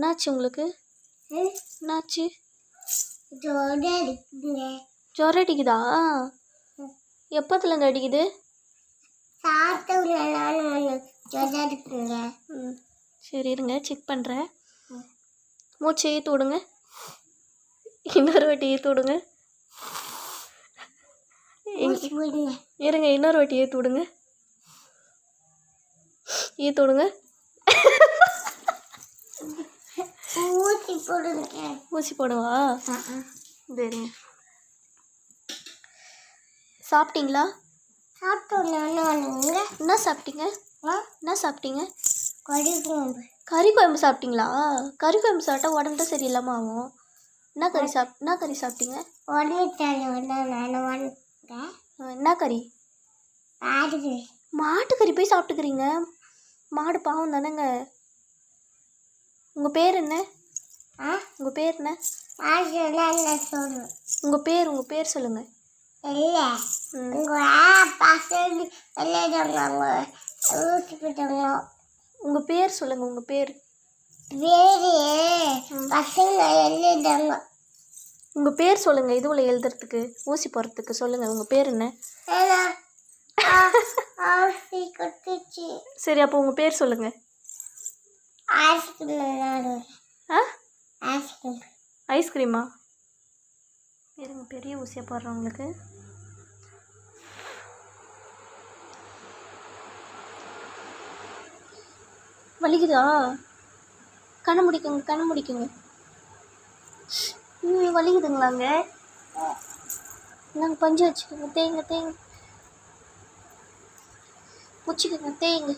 என்னாச்சு உங்களுக்கு? என்னாச்சு? ஜுரம் அடிக்குதா? எப்போதுலேருந்து அடிக்குது? சரி இருங்க, செக் பண்ணுறேன். மூச்சை இழுத்து விடுங்க. இன்னொரு வாட்டி இழுத்து விடுங்க. இருங்க, இன்னொரு வாட்டி இழுத்து விடுங்க. இழுத்து விடுங்க. ஊசி போடவா? சரிங்க. சாப்பிட்டீங்களா? என்ன சாப்பிட்டீங்க? என்ன சாப்பிட்டீங்க? கறி குழம்பு சாப்பிட்டீங்களா? கறி குழம்பு சாப்பிட்டா உடம்பு தான் சரியில்லாமல் ஆகும். என்ன கறி சாப்பிட்டீங்க? என்ன கறி? மாட்டுக்கறி போய் சாப்பிட்டுக்கிறீங்க? மாடு பாவம் தானேங்க. உங்கள் பேர் என்ன? உங்கள் பேர் என்ன? உங்கள் பேர் சொல்லுங்கள். உங்கள் பேர் சொல்லுங்கள். உங்கள் பேர் உங்கள் பேர் சொல்லுங்கள். இதுவில் எழுதுறதுக்கு ஊசி போடுறதுக்கு சொல்லுங்கள். உங்கள் பேர் என்ன? சரி, அப்போ உங்கள் பேர் சொல்லுங்கள். ஐஸ்கிரீமா? இருங்க, பெரிய ஊசியாக போடுறேன் உங்களுக்கு. வலிக்குதா? கண்ணை முடிக்குங்க. வலிக்குதுங்களாங்க? நாங்கள் பஞ்சு வச்சுக்கோங்க. தேங்க பிடிச்சிக்கோங்க. தேங்க.